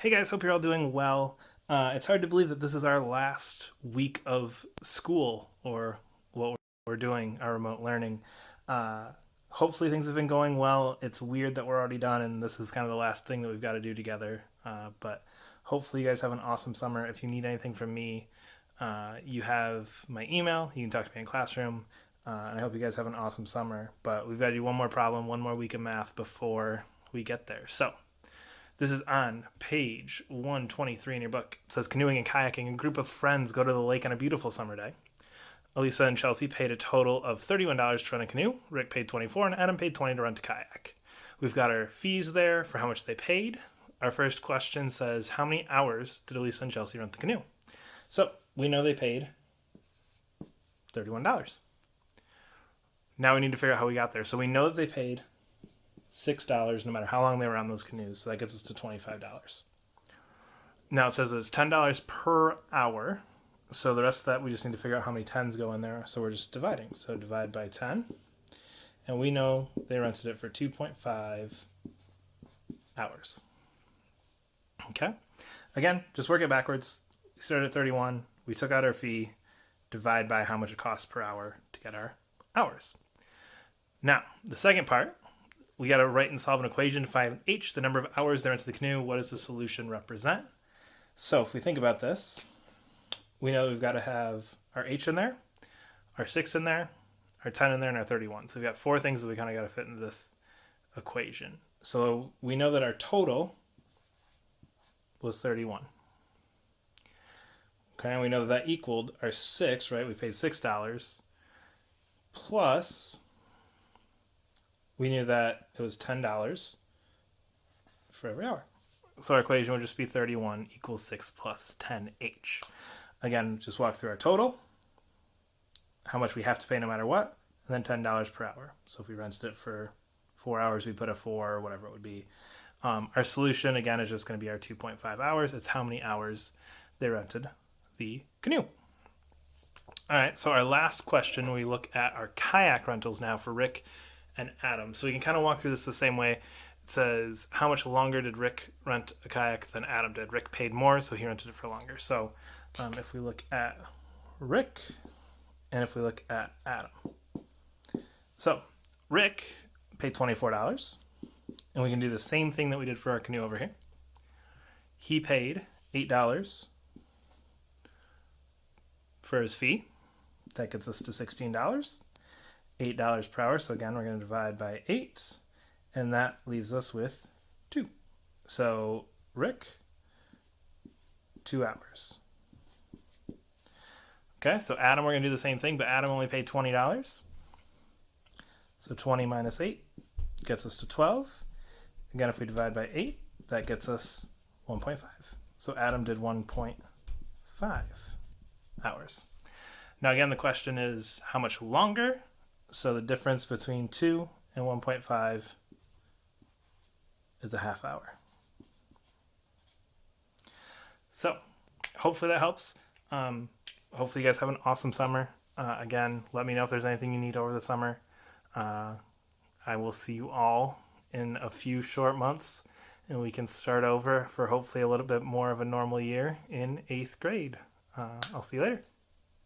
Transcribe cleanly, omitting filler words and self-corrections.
Hey guys, hope you're all doing well. It's hard to believe that this is our last week of school or what we're doing, our remote learning. Uh, Hopefully, things have been going well. It's weird that we're already done and this is kind of the last thing that we've got to do together. But hopefully, you guys have an awesome summer. If you need anything from me, you have my email. You can talk to me in classroom. And I hope you guys have an awesome summer. But we've got to do one more problem, one more week of math before we get there. So, this is on page 123 in your book. It says canoeing and kayaking. A group of friends go to the lake on a beautiful summer day. Elisa and Chelsea paid a total of $31 to rent a canoe. Rick paid 24 and Adam paid 20 to rent a kayak. We've got our fees there for how much they paid. Our first question says, how many hours did Elisa and Chelsea rent the canoe? So we know they paid $31. Now we need to figure out how we got there. So we know that they paid $6 no matter how long they were on those canoes. So that gets us to $25. Now it says it's $10 per hour. So the rest of that, we just need to figure out how many tens go in there. So we're just dividing. So divide by 10. And we know they rented it for 2.5 hours. Okay. Again, just work it backwards. We started at 31. We took out our fee. Divide by how much it costs per hour to get our hours. Now, the second part, we got to write and solve an equation to find h, the number of hours they're into the canoe. What does the solution represent? So if we think about this, we know that we've got to have our h in there, our 6 in there, our 10 in there, and our 31. So we've got four things that we kind of got to fit into this equation. So we know that our total was 31. Okay, and we know that equaled our 6, right? We paid $6 plus we knew that it was $10 for every hour. So our equation would just be 31 equals 6 plus 10h. Again, just walk through our total, how much we have to pay no matter what, and then $10 per hour. So if we rented it for 4 hours, we put a 4 or whatever it would be. Our solution, again, is just going to be our 2.5 hours. It's how many hours they rented the canoe. All right, so our last question, we look at our kayak rentals now for Rick and Adam. So we can kind of walk through this the same way. It says, how much longer did Rick rent a kayak than Adam did? Rick paid more, so he rented it for longer. So if we look at Rick and if we look at Adam. So Rick paid $24, and we can do the same thing that we did for our canoe over here. He paid $8 for his fee. That gets us to $16. $8 per hour. So again, we're going to divide by 8, and that leaves us with 2. So Rick, 2 hours. Okay, so Adam, we're going to do the same thing, but Adam only paid $20. So 20 minus 8 gets us to 12. Again, if we divide by 8, that gets us 1.5. So Adam did 1.5 hours. Now again, the question is how much longer? So the difference between 2 and 1.5 is a half hour. So hopefully that helps. Hopefully you guys have an awesome summer. Again, let me know if there's anything you need over the summer. I will see you all in a few short months, and we can start over for hopefully a little bit more of a normal year in 8th grade. I'll see you later.